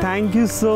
Thank you so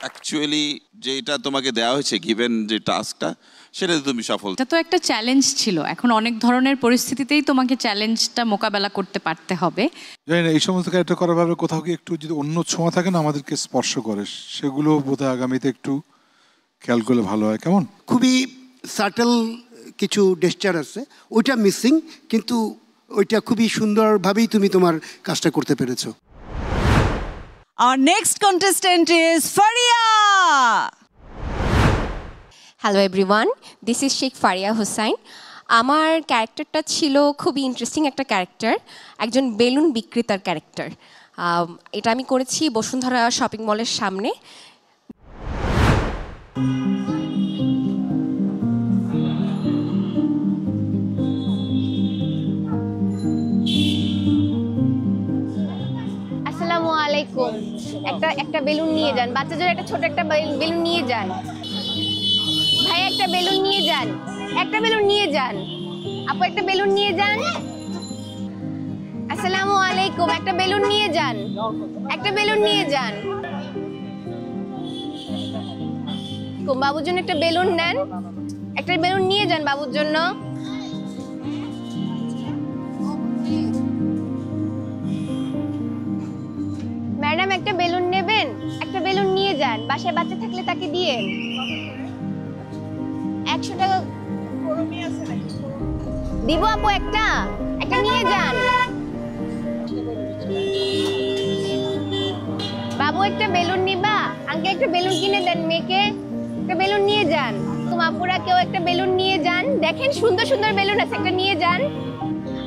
actually যেটা তোমাকে দেওয়া হয়েছে গিভেন যে টাস্কটা সেটাতে তুমি সফল। এটা তো একটা চ্যালেঞ্জ ছিল, এখন অনেক ধরনের পরিস্থিতিতেই তোমাকে চ্যালেঞ্জটা মোকাবেলা করতে পারতে হবে। জানি না এই সমস্ত ক্যারেক্টার করার ব্যাপারে কোথাও কি একটু যদি অন্য ছোঁয়া থাকে না আমাদেরকে স্পর্শ করে, সেগুলো বোধহয় আগামীতে একটু খেয়াল করলে ভালো হয়। কেমন খুবই সাটল কিছু জেস্চার আছে, ওইটা মিসিং, কিন্তু ওইটা খুবই সুন্দরভাবেই তুমি তোমার কাজটা করতে পেরেছো। Our next contestant is Faria. Hello everyone, this is Sheikh Faria Hossain. আমার ক্যারেক্টারটা ছিল খুবই ইন্টারেস্টিং একটা ক্যারেক্টার, একজন বেলুন বিক্রেতার ক্যারেক্টার। এটা আমি করেছি বসুন্ধরা শপিং মলের সামনে। আসসালামু আলাইকুম। একটা বেলুন নিয়ে যান, বাচ্চাদের একটা ছোট একটা বেলুন নিয়ে যান। ভাই একটা বেলুন নিয়ে যান, একটা বেলুন নিয়ে যান। আপু একটা বেলুন নিয়ে যান। আসসালামু আলাইকুম, একটা বেলুন নিয়ে যান, একটা বেলুন নিয়ে যান। বাবুর জন্য একটা বেলুন নেন, একটা বেলুন নিয়ে যান বাবুর জন্য। ম্যাডাম একটা বেলুন নেবেন, একটা বেলুন নিয়ে যান, বাসায় বাচ্চা থাকলে তাকে দিয়ে। 100 টাকা দিব আপু, একটা নিয়ে যান। বাবু একটা বেলুন নিবা, আঙ্কেল একটা বেলুন কিনে দেন মেয়েকে, একটা বেলুন নিয়ে যান। তোমার আপুরা কেউ একটা বেলুন নিয়ে যান, দেখেন সুন্দর সুন্দর বেলুন আছে, একটা নিয়ে যান।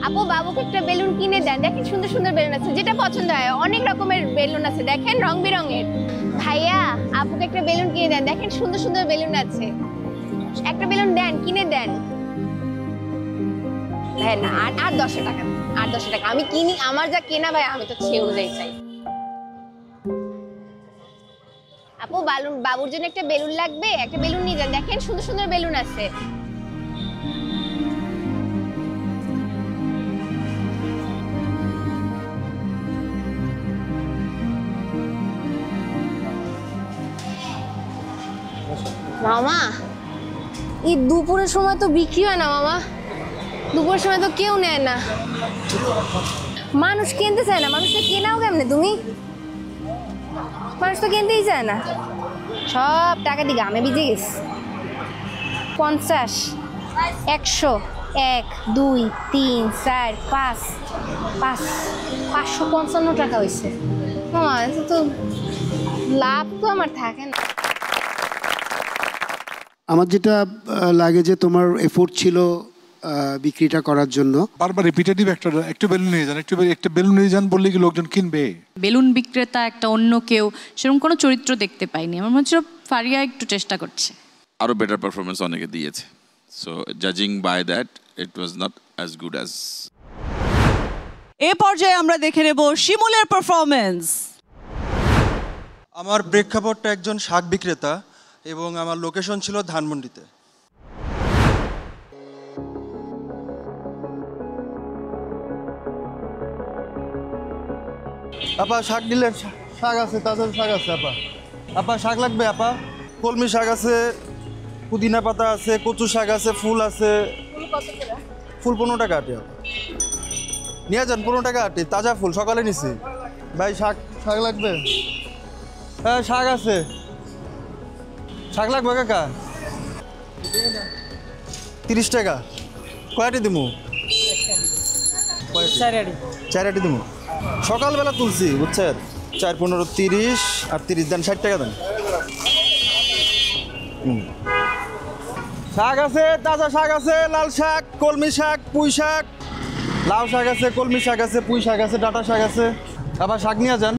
আপু বাবুকে একটা বেলুন কিনে দেন, দেখেন সুন্দর সুন্দর বেলুন আছে, যেটা পছন্দ হয়, অনেক রকমের বেলুন আছে, দেখেন রং বেরঙের। ভাইয়া আপুকে একটা বেলুন কিনে দেন, দেখেন সুন্দর সুন্দর বেলুন আছে, একটা বেলুন দেন, কিনে দেন। ভাই না, আর 10 টাকা, আর 10 টাকা আমি কিনি, আমার যা কেনা ভাই আমি তো সে অনুযায়ী চাই। আপু বাবুর জন্য একটা বেলুন লাগবে, একটা বেলুন নিয়ে যান, দেখেন সুন্দর সুন্দর বেলুন আছে। মামা এই দুপুরের সময় তো বিক্রি হয় না মামা, দুপুরের সময় তো কেউ নেয় না, মানুষ কিনতে চায় না। মানুষটা কেনাও কেমনে তুমি? মানুষ তো কিনতেই চায় না, সব টাকা দিয়ে গামে ভিজে গেছে। 50, 100, 1, 2, 3, 4, 5, 555 টাকা হয়েছে। মামা এটা তো লাভ তো আমার থাকে না। আমার যেটা লাগে যে তোমার এফোর্ট ছিল বিক্রিটা করার জন্য। বারবার রিপিটেটিভ একটা বেলুন নিয়ে যান, একটা বেলুন নিয়ে যান বললে কি লোকজন কিনবে? বেলুন বিক্রেতা একটা অন্য কেউ, সেরকম কোনো চরিত্র দেখতে পাইনি। আমার মনে হচ্ছে ফারিয়া একটু চেষ্টা করছে, আরো বেটার পারফরমেন্স অনেকে দিয়েছে। সো জাজিং by that it was not as good as. এ পর্যায়ে আমরা দেখে নেব শিমুলের পারফরমেন্স। আমার প্রেক্ষাপটটা একজন শাক বিক্রেতা এবং আমার লোকেশন ছিল ধানমন্ডিতে। আপা শাক নিলেন? শাক আছে, তাজা শাক আছে আপা। আপা শাক লাগবে আপা? কলমি শাক আছে, পুদিনা পাতা আছে, কচু শাক আছে, ফুল আছে। ফুল 15 টাকা আটে আপা। নিয়ে যান, 15 টাকা আটে, তাজা ফুল, সকালে নিছি ভাই। শাক শাক লাগবে? হ্যাঁ শাক আছে। শাক লাগবে কাকা? 30 টাকা। কয়টি দিমু? 4 আটি দিমু। সকালবেলা তুলছি বুঝছেন। 4 15 30 আর 30 দেন, 60 টাকা দেন। শাক আছে, তাজা শাক আছে, লাল শাক, কলমি শাক, পুঁই শাক, লাউ শাক আছে, কলমি শাক আছে, পুঁই শাক আছে, ডাঁটা শাক আছে। আবার শাক নিয়ে যান।